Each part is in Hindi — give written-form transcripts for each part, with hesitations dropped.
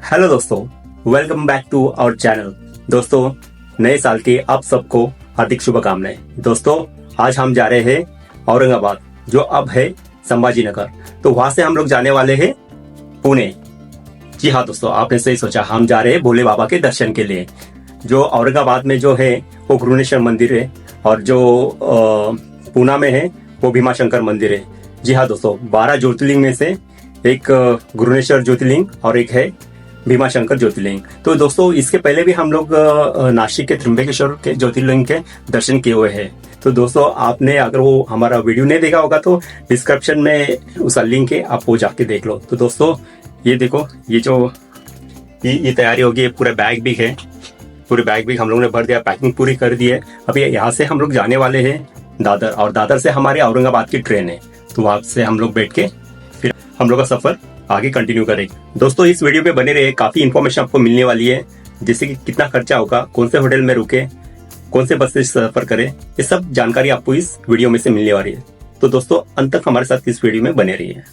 हेलो दोस्तों, welcome back to our channel. दोस्तों, नए साल की आप सबको हार्दिक शुभकामनाएं। दोस्तों, आज हम जा रहे हैं औरंगाबाद, जो अब है संभाजी नगर। तो वहां से हम लोग जाने वाले हैं पुणे। जी हाँ दोस्तों, आपने सही सोचा, हम जा रहे हैं भोले बाबा के दर्शन के लिए। जो औरंगाबाद में जो है वो गुरुनेश्वर मंदिर है, और जो पूना में है वो भीमाशंकर मंदिर है। जी हाँ दोस्तों, 12 ज्योतिर्लिंग में से एक गुरुनेश्वर ज्योतिर्लिंग और एक है भीमाशंकर ज्योतिर्लिंग। तो दोस्तों, इसके पहले भी हम लोग नासिक के त्र्यंबकेश्वर के ज्योतिर्लिंग के दर्शन किए हुए हैं। तो दोस्तों, आपने अगर वो हमारा वीडियो नहीं देखा होगा तो डिस्क्रिप्शन में उसका लिंक है, आप वो जाके देख लो। तो दोस्तों, ये देखो, ये जो ये तैयारी होगी, ये पूरा बैग भी है। पूरे बैग भी हम लोगों ने भर दिया, पैकिंग पूरी कर दी है। अभी यहाँ से हम लोग जाने वाले हैं दादर, और दादर से हमारे औरंगाबाद की ट्रेन है। तो वहां से हम लोग बैठ के फिर हम लोग का सफर आगे कंटिन्यू करेंगे। दोस्तों, इस वीडियो पे बने रहे, काफी इन्फॉर्मेशन आपको मिलने वाली है, जैसे कि कितना खर्चा होगा, कौन से होटल में रुके, कौन से बस से सफर करें, ये सब जानकारी आपको इस वीडियो में से मिलने वाली है। तो दोस्तों, अंत तक हमारे साथ इस वीडियो में बने रहिए।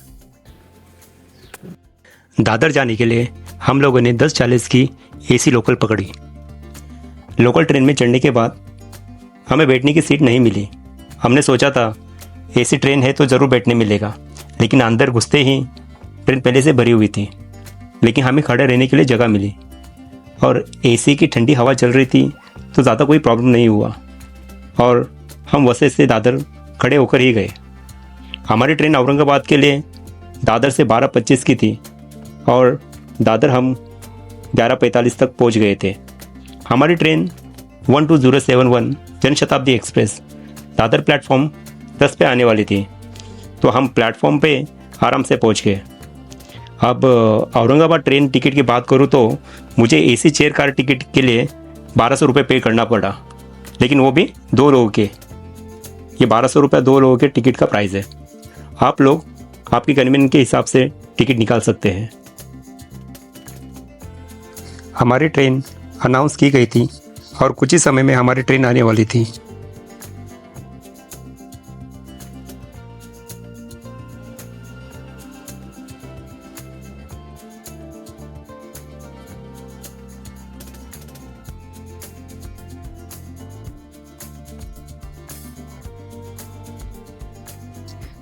दादर जाने के लिए हम लोगों ने 10:40 की एसी लोकल पकड़ी। लोकल ट्रेन में चढ़ने के बाद हमें बैठने की सीट नहीं मिली। हमने सोचा था एसी ट्रेन है तो ज़रूर बैठने मिलेगा, लेकिन अंदर घुसते ही ट्रेन पहले से भरी हुई थी, लेकिन हमें खड़े रहने के लिए जगह मिली और एसी की ठंडी हवा चल रही थी, तो ज़्यादा कोई प्रॉब्लम नहीं हुआ और हम वैसे से दादर खड़े होकर ही गए। हमारी ट्रेन औरंगाबाद के लिए दादर से 12:25 की थी और दादर हम 11:45 तक पहुंच गए थे। हमारी train 12071 Janshatabdi express Dadar platform 10 पे आने वाली थी, तो हम प्लेटफॉर्म पे आराम से पहुंच गए। अब औरंगाबाद ट्रेन टिकट की बात करूं तो मुझे एसी चेयर कार टिकट के लिए 1200 रुपये पे करना पड़ा, लेकिन वो भी 2 लोगों के। ये 1200 रुपये 2 लोगों के टिकट का प्राइस है। आप लोग आपकी कन्वीनियंस के हिसाब से टिकट निकाल सकते हैं। हमारी ट्रेन अनाउंस की गई थी और कुछ ही समय में हमारी ट्रेन आने वाली थी।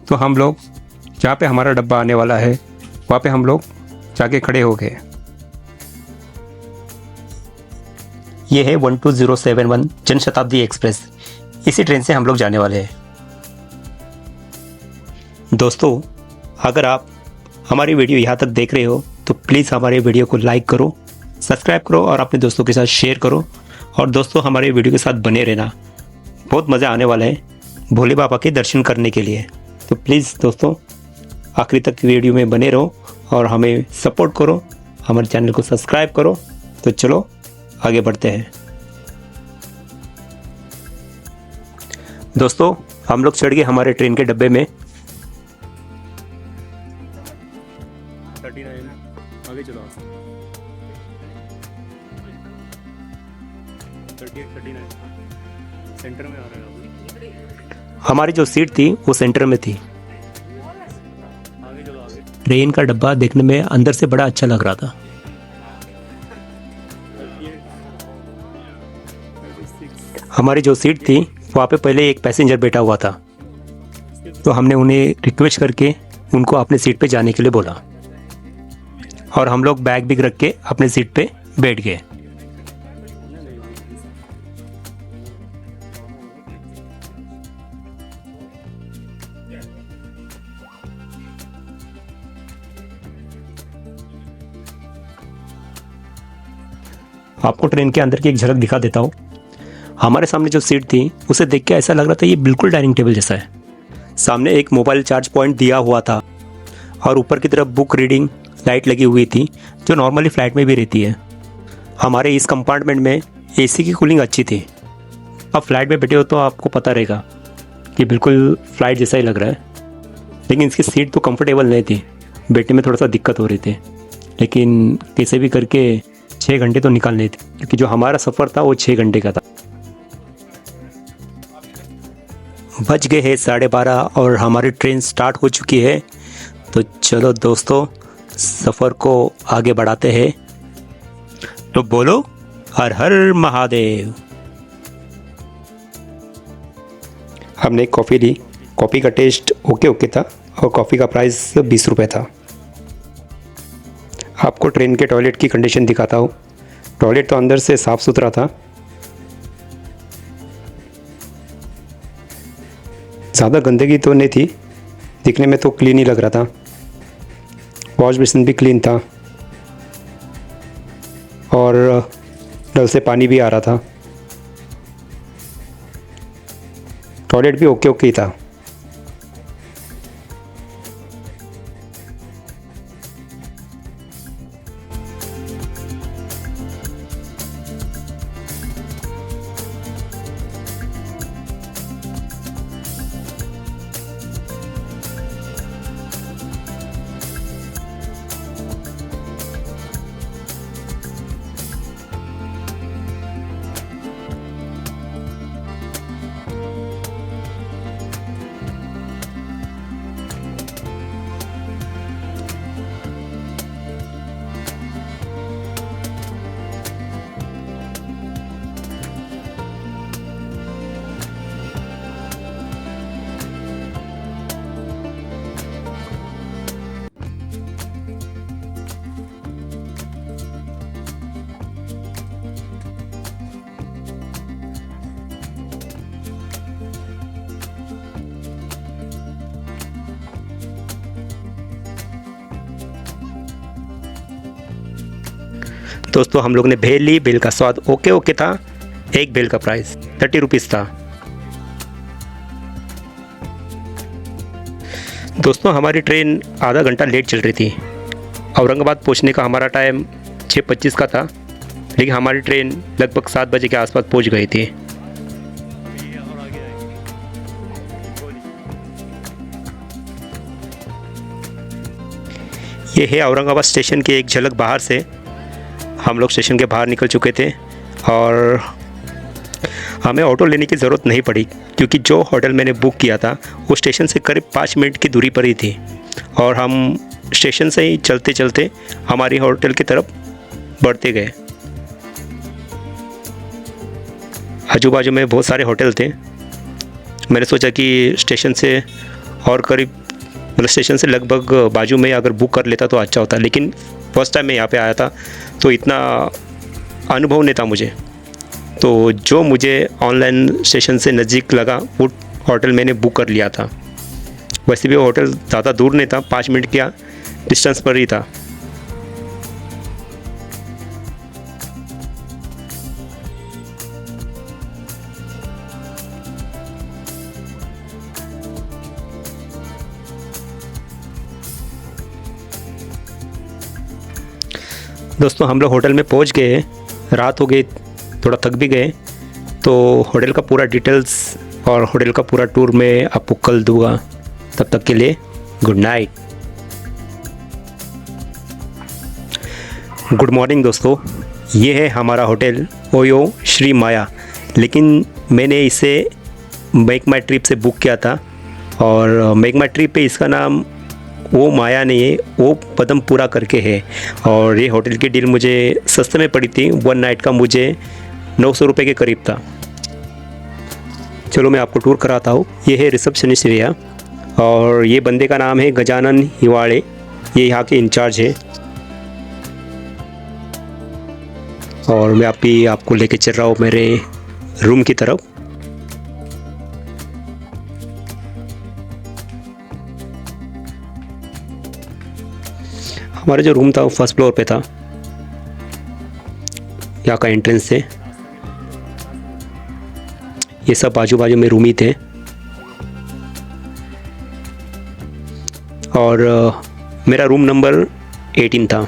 तो हम लोग जहाँ पे हमारा डब्बा आने वाला है वहाँ पे हम लोग जाके खड़े हो गए। ये है 12071 जनशताब्दी एक्सप्रेस। इसी ट्रेन से हम लोग जाने वाले हैं। दोस्तों, अगर आप हमारी वीडियो यहाँ तक देख रहे हो तो प्लीज़ हमारे वीडियो को लाइक करो, सब्सक्राइब करो और अपने दोस्तों के साथ शेयर करो। और दोस्तों, हमारे वीडियो के साथ बने रहना, बहुत मज़ा आने वाला है भोले बाबा के दर्शन करने के लिए। तो प्लीज़ दोस्तों, आखिरी तक वीडियो में बने रहो और हमें सपोर्ट करो, हमारे चैनल को सब्सक्राइब करो। तो चलो आगे बढ़ते हैं। दोस्तों, हम लोग चढ़ गए हमारे ट्रेन के डब्बे में। 39 आगे चलो, 39 सेंटर में आ रहा है। हमारी जो सीट थी वो सेंटर में थी। ट्रेन का डब्बा देखने में अंदर से बड़ा अच्छा लग रहा था। हमारी जो सीट थी वहाँ पे पहले एक पैसेंजर बैठा हुआ था, तो हमने उन्हें रिक्वेस्ट करके उनको अपने सीट पे जाने के लिए बोला और हम लोग बैग भी रख के अपने सीट पे बैठ गए। आपको ट्रेन के अंदर की एक झलक दिखा देता हूँ। हमारे सामने जो सीट थी उसे देख के ऐसा लग रहा था ये बिल्कुल डाइनिंग टेबल जैसा है। सामने एक मोबाइल चार्ज पॉइंट दिया हुआ था और ऊपर की तरफ बुक रीडिंग लाइट लगी हुई थी, जो नॉर्मली फ्लाइट में भी रहती है। हमारे इस कंपार्टमेंट में एसी की कूलिंग अच्छी थी। अब फ्लाइट में बैठे हो तो आपको पता रहेगा कि बिल्कुल फ्लाइट जैसा ही लग रहा है, लेकिन इसकी सीट तो कंफर्टेबल नहीं थी, बैठने में थोड़ा सा दिक्कत हो रही थी। लेकिन कैसे भी करके 6 घंटे तो निकालने थे, क्योंकि जो हमारा सफ़र था वो 6 घंटे का था। बज गए हैं 12:30 और हमारी ट्रेन स्टार्ट हो चुकी है। तो चलो दोस्तों, सफ़र को आगे बढ़ाते हैं तो बोलो हर हर महादेव। हमने एक कॉफ़ी ली। कॉफ़ी का टेस्ट ओके ओके था और कॉफ़ी का प्राइस 20 रुपये था। आपको ट्रेन के टॉयलेट की कंडीशन दिखाता हूँ। टॉयलेट तो अंदर से साफ़ सुथरा था, ज़्यादा गंदगी तो नहीं थी, दिखने में तो क्लीन ही लग रहा था। वॉश बेसिन भी क्लीन था और नल से पानी भी आ रहा था। टॉयलेट भी ओके ओके ही था। दोस्तों हम लोग ने भेल ली। भेल का स्वाद ओके ओके था। एक भेल का प्राइस 30 रुपीज़ था। दोस्तों हमारी ट्रेन आधा घंटा लेट चल रही थी। औरंगाबाद पहुंचने का हमारा टाइम 6:25 का था, लेकिन हमारी ट्रेन लगभग 7 बजे के आसपास पहुंच गई थी। ये है औरंगाबाद स्टेशन की एक झलक बाहर से। हम लोग स्टेशन के बाहर निकल चुके थे और हमें ऑटो लेने की ज़रूरत नहीं पड़ी, क्योंकि जो होटल मैंने बुक किया था वो स्टेशन से करीब 5 मिनट की दूरी पर ही थी और हम स्टेशन से ही चलते चलते हमारी होटल की तरफ बढ़ते गए। आजू बाजू में बहुत सारे होटल थे। मैंने सोचा कि स्टेशन से और करीब स्टेशन से लगभग बाजू में अगर बुक कर लेता तो अच्छा होता, लेकिन फर्स्ट टाइम मैं यहाँ पे आया था तो इतना अनुभव नहीं था मुझे। तो जो मुझे ऑनलाइन स्टेशन से नज़दीक लगा वो होटल मैंने बुक कर लिया था। वैसे भी वो होटल ज़्यादा दूर नहीं था, 5 मिनट का डिस्टेंस पर ही था। दोस्तों हम लोग होटल में पहुंच गए। रात हो गई, थोड़ा थक भी गए। तो होटल का पूरा डिटेल्स और होटल का पूरा टूर मैं आपको कल दूंगा। तब तक के लिए गुड नाइट। गुड मॉर्निंग दोस्तों, ये है हमारा होटल ओयो श्री माया। लेकिन मैंने इसे मेक माई ट्रिप से बुक किया था और मेक माई ट्रिप पे इसका नाम वो माया नहीं है, वो पदमपुरा करके है। और ये होटल की डील मुझे सस्ते में पड़ी थी। 1 नाइट का मुझे 900 रुपये के करीब था। चलो मैं आपको टूर कराता हूँ। ये है रिसेप्शनिस्ट एरिया और ये बंदे का नाम है गजानन हिवाड़े, ये यहाँ के इंचार्ज है। और मैं आपको लेके चल रहा हूँ मेरे रूम की तरफ। हमारा जो रूम था वो फर्स्ट फ्लोर पे था। यहाँ का एंट्रेंस से ये सब बाजू बाजू में रूम ही थे। और मेरा रूम नंबर 18 था।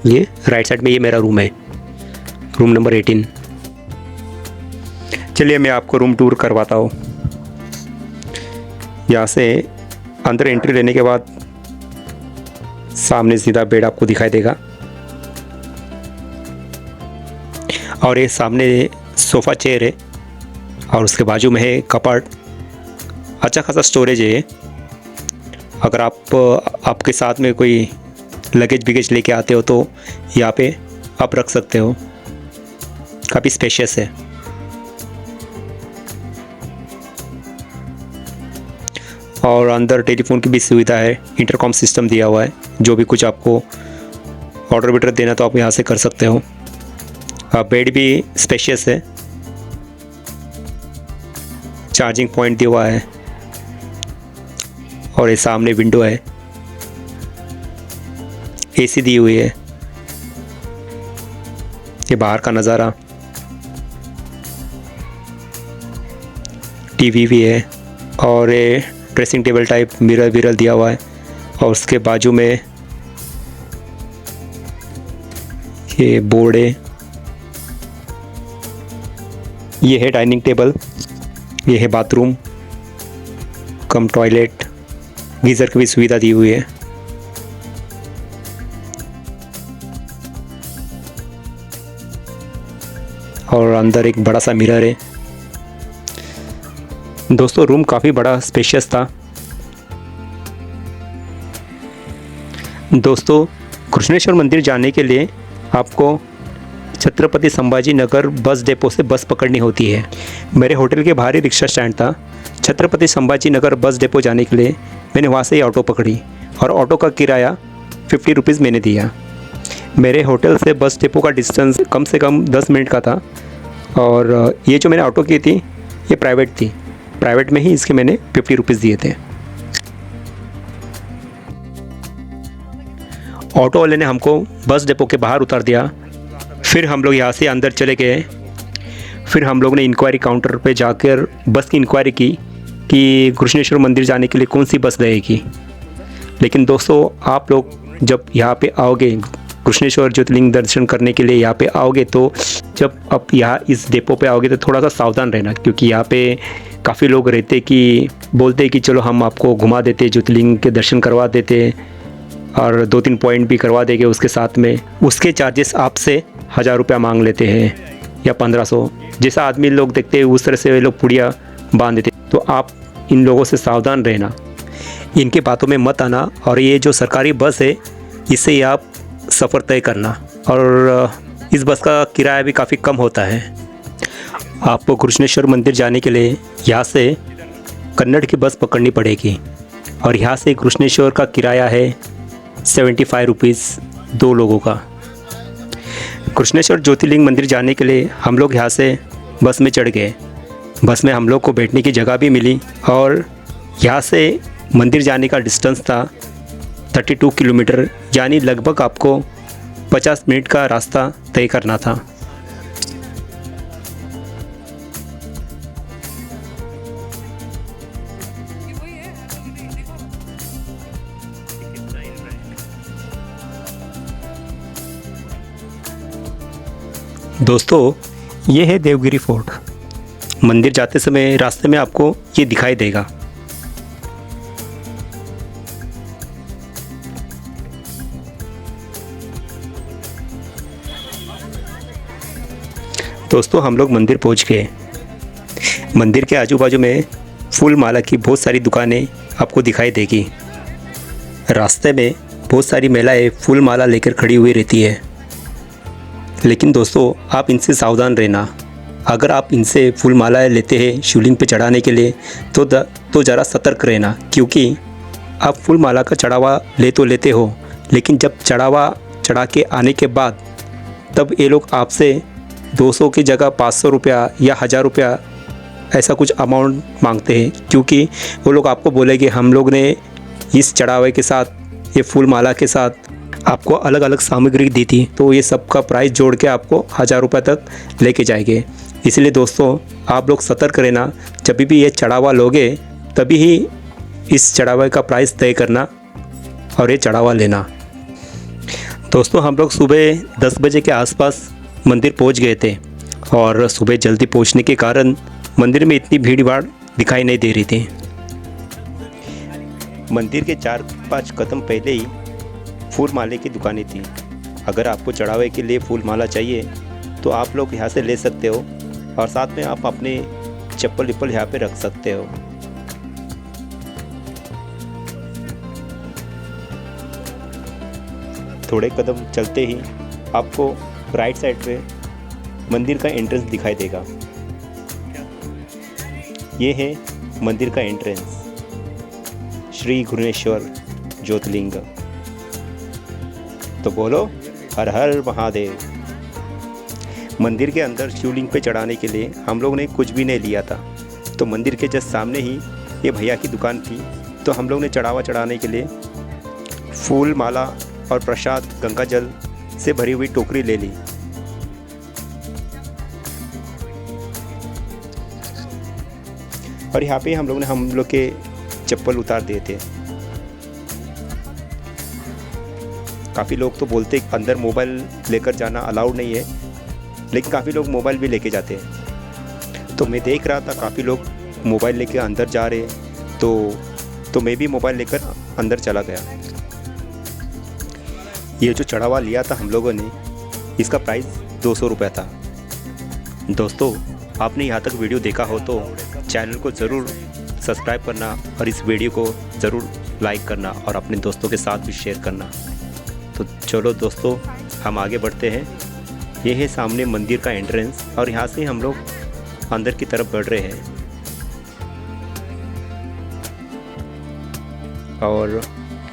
ये राइट साइड में ये मेरा रूम है, रूम नंबर 18। चलिए मैं आपको रूम टूर करवाता हूँ। यहाँ से अंदर एंट्री लेने के बाद सामने सीधा बेड आपको दिखाई देगा और ये सामने सोफ़ा चेयर है और उसके बाजू में है कपबोर्ड। अच्छा खासा स्टोरेज है अगर आप आपके साथ में कोई लगेज बिगेज लेके आते हो तो यहाँ पे आप रख सकते हो। काफ़ी स्पेशियस है। और अंदर टेलीफोन की भी सुविधा है, इंटरकॉम सिस्टम दिया हुआ है। जो भी कुछ आपको ऑर्डर विडर देना तो आप यहाँ से कर सकते हो। बेड भी स्पेशियस है, चार्जिंग पॉइंट दिया हुआ है और ये सामने विंडो है, एसी दी हुई है। ये बाहर का नज़ारा, टीवी भी है और ये ड्रेसिंग टेबल टाइप मिरर विरर दिया हुआ है। और उसके बाजू में ये बोर्ड है। ये है डाइनिंग टेबल, ये है बाथरूम कम टॉयलेट, गीज़र की भी सुविधा दी हुई है। और अंदर एक बड़ा सा मिरर है। दोस्तों रूम काफ़ी बड़ा स्पेशियस था। दोस्तों कृष्णेश्वर मंदिर जाने के लिए आपको छत्रपति संभाजी नगर बस डिपो से बस पकड़नी होती है। मेरे होटल के बाहर ही रिक्शा स्टैंड था। छत्रपति संभाजी नगर बस डिपो जाने के लिए मैंने वहाँ से ही ऑटो पकड़ी और ऑटो का किराया 50 रुपीज़ मैंने दिया। मेरे होटल से बस डिपो का डिस्टेंस कम से कम 10 मिनट का था। और ये जो मैंने ऑटो की थी ये प्राइवेट थी, प्राइवेट में ही इसके मैंने 50 रुपीज़ दिए थे। ऑटो वाले ने हमको बस डिपो के बाहर उतार दिया। फिर हम लोग यहाँ से अंदर चले गए। फिर हम लोग ने इंक्वायरी काउंटर पे जाकर बस की इंक्वायरी की कि कृष्णेश्वर मंदिर जाने के लिए कौन सी बस रहेगी। लेकिन दोस्तों आप लोग जब यहाँ पे आओगे, कृष्णेश्वर ज्योतिर्लिंग दर्शन करने के लिए यहाँ पे आओगे, तो जब आप यहाँ इस डिपो पे आओगे तो थोड़ा सा सावधान रहना, क्योंकि यहाँ पे काफ़ी लोग रहते कि बोलते कि चलो हम आपको घुमा देते, ज्योतिर्लिंग के दर्शन करवा देते और 2-3 पॉइंट भी करवा देंगे उसके साथ में। उसके चार्जेस आपसे 1000 रुपया मांग लेते हैं या 1500। जैसा आदमी लोग देखते हैं उस तरह से वे लोग पुड़िया बांध देते। तो आप इन लोगों से सावधान रहना, इनके बातों में मत आना। और ये जो सरकारी बस है इससे ही आप सफ़र तय करना। और इस बस का किराया भी काफ़ी कम होता है। आपको कृष्णेश्वर मंदिर जाने के लिए यहाँ से कन्नड़ की बस पकड़नी पड़ेगी और यहाँ से कृष्णेश्वर का किराया है 75 रुपीज़ 2 लोगों का। कृष्णेश्वर ज्योतिर्लिंग मंदिर जाने के लिए हम लोग यहाँ से बस में चढ़ गए। बस में हम लोग को बैठने की जगह भी मिली और यहाँ से मंदिर जाने का डिस्टेंस था 32 किलोमीटर, यानी लगभग आपको 50 मिनट का रास्ता तय करना था। दोस्तों ये है देवगिरी फोर्ट। मंदिर जाते समय रास्ते में आपको ये दिखाई देगा। दोस्तों हम लोग मंदिर पहुंच गए। मंदिर के आजू बाजू में फूल माला की बहुत सारी दुकानें आपको दिखाई देगी। रास्ते में बहुत सारी महिलाएं फूल माला लेकर खड़ी हुई रहती है। लेकिन दोस्तों आप इनसे सावधान रहना। अगर आप इनसे फूल मालाएं लेते हैं शिवलिंग पे चढ़ाने के लिए तो ज़रा सतर्क रहना, क्योंकि आप फूल माला का चढ़ावा ले तो लेते हो, लेकिन जब चढ़ावा चढ़ा के आने के बाद तब ये लोग आपसे 200 की जगह 500 रुपया या 1000 रुपया ऐसा कुछ अमाउंट मांगते हैं। क्योंकि वो लोग आपको बोलेंगे हम लोग ने इस चढ़ावे के साथ, ये फूल माला के साथ आपको अलग अलग सामग्री दी थी, तो ये सब का प्राइस जोड़ के आपको 1000 रुपये तक लेके जाएंगे। इसलिए दोस्तों आप लोग सतर्क रहना। जब भी ये चढ़ावा लोगे तभी ही इस चढ़ावे का प्राइस तय करना और ये चढ़ावा लेना। दोस्तों हम लोग सुबह 10 बजे के आसपास मंदिर पहुंच गए थे और सुबह जल्दी पहुंचने के कारण मंदिर में इतनी भीड़ भाड़ दिखाई नहीं दे रही थी। मंदिर के 4-5 कदम पहले ही फूल माले की दुकानें थी। अगर आपको चढ़ावे के लिए फूल माला चाहिए तो आप लोग यहाँ से ले सकते हो और साथ में आप अपने चप्पल विप्पल यहाँ पे रख सकते हो। थोड़े कदम चलते ही आपको राइट साइड पे मंदिर का एंट्रेंस दिखाई देगा। ये है मंदिर का एंट्रेंस, श्री घृणेश्वर ज्योतिर्लिंग। तो बोलो हर हर महादेव। मंदिर के अंदर शिवलिंग पे चढ़ाने के लिए हम लोग ने कुछ भी नहीं लिया था। तो मंदिर के जस्ट सामने ही ये भैया की दुकान थी, तो हम लोग ने चढ़ावा चढ़ाने के लिए फूल माला और प्रसाद गंगा जल से भरी हुई टोकरी ले ली। और यहाँ पे हम लोग के चप्पल उतार दिए थे। काफ़ी लोग तो बोलते अंदर मोबाइल लेकर जाना अलाउड नहीं है, लेकिन काफ़ी लोग मोबाइल भी लेके जाते हैं। तो मैं देख रहा था काफ़ी लोग मोबाइल लेके अंदर जा रहे, तो मैं भी मोबाइल लेकर अंदर चला गया। ये जो चढ़ावा लिया था हम लोगों ने, इसका प्राइस 200 रुपये था। दोस्तों, आपने यहाँ तक वीडियो देखा हो तो चैनल को ज़रूर सब्सक्राइब करना और इस वीडियो को ज़रूर लाइक करना और अपने दोस्तों के साथ भी शेयर करना। तो चलो दोस्तों, हम आगे बढ़ते हैं। ये है सामने मंदिर का एंट्रेंस और यहाँ से हम लोग अंदर की तरफ बढ़ रहे हैं। और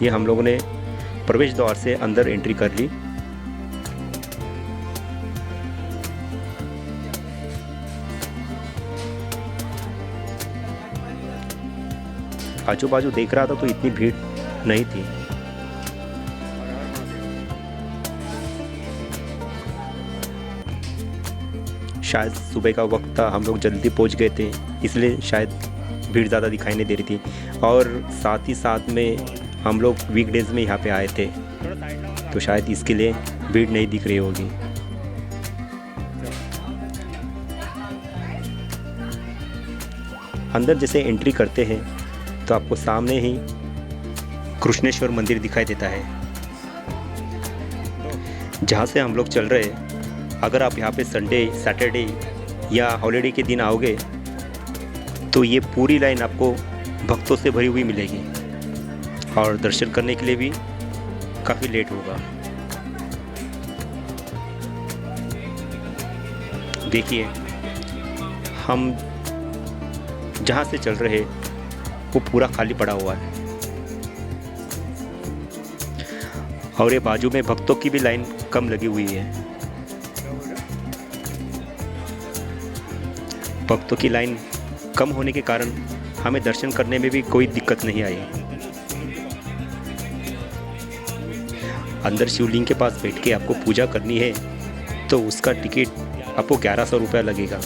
ये हम लोगों ने प्रवेश द्वार से अंदर एंट्री कर ली। आजू बाजू देख रहा था तो इतनी भीड़ नहीं थी। शायद सुबह का वक्त था, हम लोग जल्दी पहुंच गए थे, इसलिए शायद भीड़ ज़्यादा दिखाई नहीं दे रही थी। और साथ ही साथ में हम लोग वीकडेज़ में यहाँ पे आए थे, तो शायद इसके लिए भीड़ नहीं दिख रही होगी। अंदर जैसे एंट्री करते हैं तो आपको सामने ही कृष्णेश्वर मंदिर दिखाई देता है, जहाँ से हम लोग चल रहे हैं। अगर आप यहाँ पे संडे, सैटरडे या हॉलीडे के दिन आओगे तो ये पूरी लाइन आपको भक्तों से भरी हुई मिलेगी और दर्शन करने के लिए भी काफ़ी लेट होगा। देखिए, हम जहाँ से चल रहे वो पूरा खाली पड़ा हुआ है और ये बाजू में भक्तों की भी लाइन कम लगी हुई है। भक्तों की लाइन कम होने के कारण हमें दर्शन करने में भी कोई दिक्कत नहीं आई। अंदर शिवलिंग के पास बैठ के आपको पूजा करनी है तो उसका टिकट आपको 1100 रुपया लगेगा।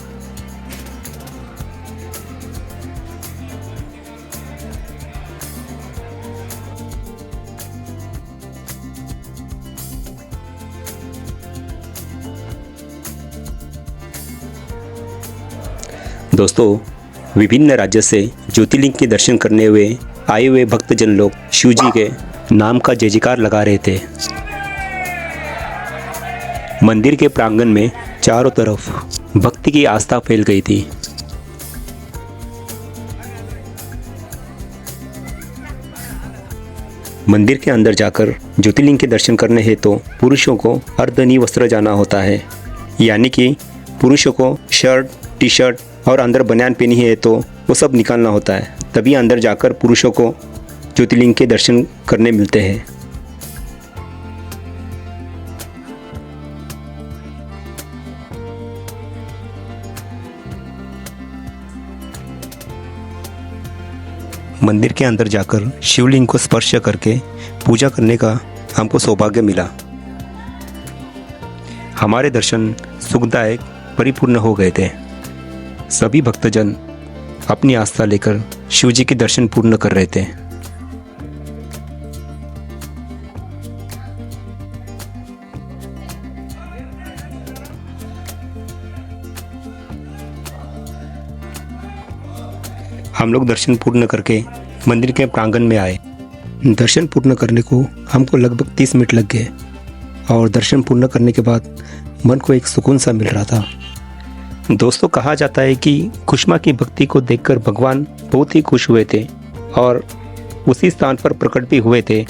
दोस्तों, विभिन्न राज्य से ज्योतिर्लिंग के दर्शन करने हुए आए हुए भक्तजन लोग शिव जी के नाम का जय जयकार लगा रहे थे। मंदिर के प्रांगण में चारों तरफ भक्ति की आस्था फैल गई थी। मंदिर के अंदर जाकर ज्योतिर्लिंग के दर्शन करने हैं तो पुरुषों को अर्धनिवस्त्र जाना होता है, यानी कि पुरुषों को शर्ट, टी शर्ट और अंदर बनियान पहनी है तो वो सब निकालना होता है, तभी अंदर जाकर पुरुषों को ज्योतिर्लिंग के दर्शन करने मिलते हैं। मंदिर के अंदर जाकर शिवलिंग को स्पर्श करके पूजा करने का हमको सौभाग्य मिला। हमारे दर्शन सुखदायक परिपूर्ण हो गए थे। सभी भक्तजन अपनी आस्था लेकर शिव जी के दर्शन पूर्ण कर रहे थे। हम लोग दर्शन पूर्ण करके मंदिर के प्रांगण में आए। दर्शन पूर्ण करने को हमको लगभग 30 मिनट लग गए और दर्शन पूर्ण करने के बाद मन को एक सुकून सा मिल रहा था। दोस्तों, कहा जाता है कि कुसुमा की भक्ति को देखकर भगवान बहुत ही खुश हुए थे और उसी स्थान पर प्रकट भी हुए थे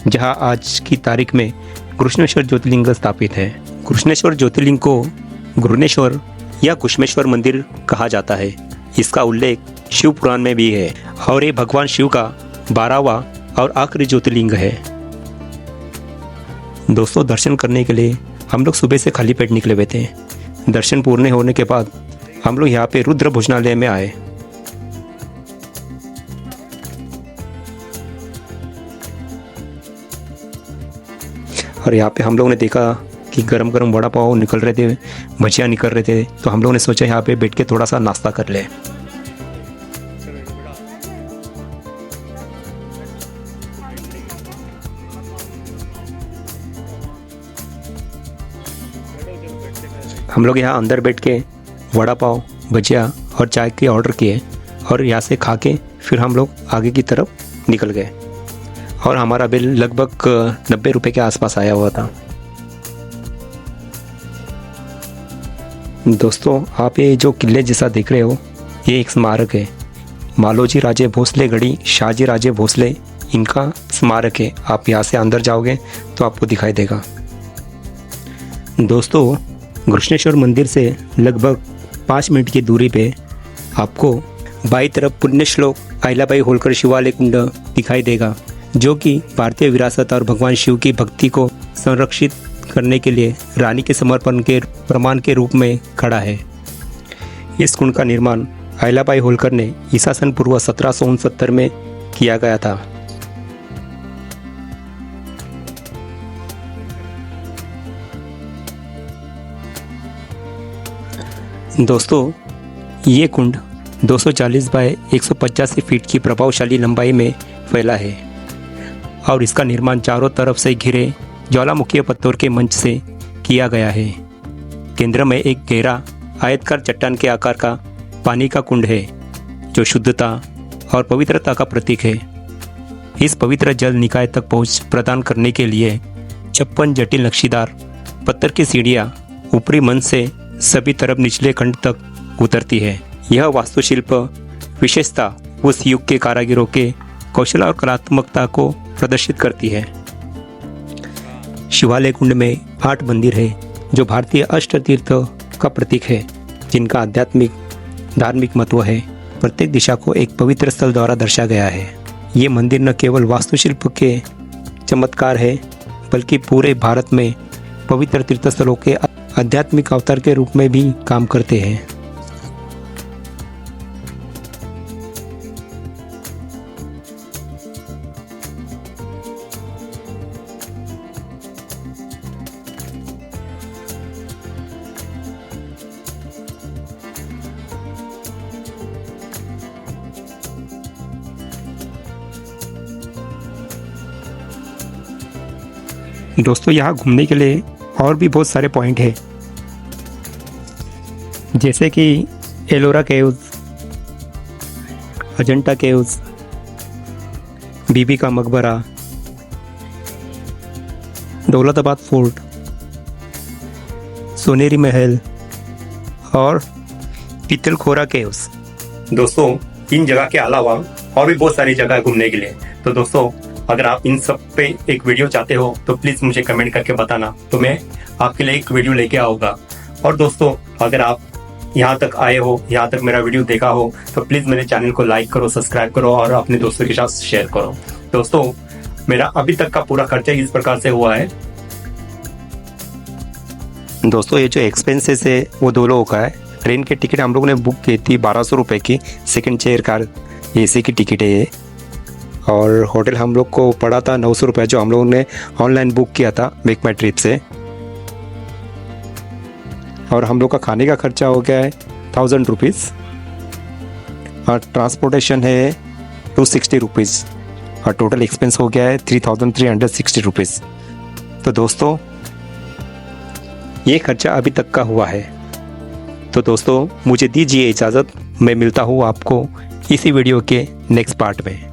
जहां आज की तारीख में घृष्णेश्वर ज्योतिर्लिंग स्थापित है। घृष्णेश्वर ज्योतिर्लिंग को घृष्णेश्वर या घुष्मेश्वर मंदिर कहा जाता है। इसका उल्लेख शिव पुराण में भी है और ये भगवान शिव का 12वां और आखिरी ज्योतिर्लिंग है। दोस्तों, दर्शन करने के लिए हम लोग सुबह से खाली पेट निकले हुए थे। दर्शन पूर्ण होने के बाद हम लोग यहाँ पे रुद्र भोजनालय में आए। और यहाँ पे हम लोगों ने देखा कि गरम गरम वड़ा पाव निकल रहे थे, भजिया निकल रहे थे, तो हम लोगों ने सोचा यहाँ पे बैठ के थोड़ा सा नाश्ता कर ले। हम लोग यहाँ अंदर बैठ के वड़ा पाव, भजिया और चाय के ऑर्डर किए और यहाँ से खा के फिर हम लोग आगे की तरफ निकल गए और हमारा बिल लगभग 90 रुपये के आसपास आया हुआ था। दोस्तों, आप ये जो किले जैसा देख रहे हो, ये एक स्मारक है। मालोजी राजे भोसले गढ़ी शाहजी राजे भोसले, इनका स्मारक है। आप यहाँ से अंदर जाओगे तो आपको दिखाई देगा। दोस्तों, घृष्णेश्वर मंदिर से लगभग 5 मिनट की दूरी पे आपको बाईं तरफ पुण्य श्लोक अहिल्याबाई होलकर शिवालय कुंड दिखाई देगा, जो कि भारतीय विरासत और भगवान शिव की भक्ति को संरक्षित करने के लिए रानी के समर्पण के प्रमाण के रूप में खड़ा है। इस कुंड का निर्माण अहिल्याबाई होलकर ने ईसा सन पूर्व 1769 में किया गया था। दोस्तों, ये कुंड 240 बाय 185 फीट की प्रभावशाली लंबाई में फैला है और इसका निर्माण चारों तरफ से घिरे ज्वालामुखीय पत्थर के मंच से किया गया है। केंद्र में एक गहरा आयताकार चट्टान के आकार का पानी का कुंड है, जो शुद्धता और पवित्रता का प्रतीक है। इस पवित्र जल निकाय तक पहुंच प्रदान करने के लिए 56 जटिल नक्शीदार पत्थर की सीढ़ियां ऊपरी मंच से सभी तरफ निचले खंड तक उतरती है। यह वास्तुशिल्प विशेषता उस युग के कारीगरों के कौशल और कलात्मकता को प्रदर्शित करती है। शिवालय कुंड में 8 मंदिर है, जो भारतीय अष्टतीर्थ का प्रतीक है, जिनका आध्यात्मिक धार्मिक महत्व है। प्रत्येक दिशा को एक पवित्र स्थल द्वारा दर्शाया गया है। ये मंदिर न केवल वास्तुशिल्प के चमत्कार है, बल्कि पूरे भारत में पवित्र तीर्थ स्थलों के आध्यात्मिक अवतार के रूप में भी काम करते हैं। दोस्तों, यहाँ घूमने के लिए और भी बहुत सारे पॉइंट हैं, जैसे कि एलोरा केव्स, अजंता केव्स, बीबी का मकबरा, दौलताबाद फोर्ट, सोनेरी महल और पीतलखोरा केव्स। दोस्तों, इन जगह के अलावा और भी बहुत सारी जगह है घूमने के लिए। तो दोस्तों, अगर आप इन सब पे एक वीडियो चाहते हो तो प्लीज़ मुझे कमेंट करके बताना, तो मैं आपके लिए एक वीडियो लेके आऊँगा। और दोस्तों, अगर आप यहाँ तक आए हो, यहाँ तक मेरा वीडियो देखा हो, तो प्लीज़ मेरे चैनल को लाइक करो, सब्सक्राइब करो और अपने दोस्तों के साथ शेयर करो। दोस्तों, मेरा अभी तक का पूरा खर्चा इस प्रकार से हुआ है। दोस्तों, ये जो एक्सपेंसेस है वो 2 लोगों का है। ट्रेन की टिकट हम लोगों ने बुक की थी 1200 रुपये की, सेकंड चेयर कार एसी की टिकट है ये। और होटल हम लोग को पड़ा था 900 रुपये, जो हम लोगों ने ऑनलाइन बुक किया था मेक माई ट्रिप से। और हम लोग का खाने का खर्चा हो गया है 1000 रुपीज़ और ट्रांसपोर्टेशन है 260 रुपीज़ और टोटल एक्सपेंस हो गया है 3360 रुपीज़। तो दोस्तों, ये खर्चा अभी तक का हुआ है। तो दोस्तों, मुझे दीजिए इजाज़त, मैं मिलता हूँ आपको इसी वीडियो के नेक्स्ट पार्ट में।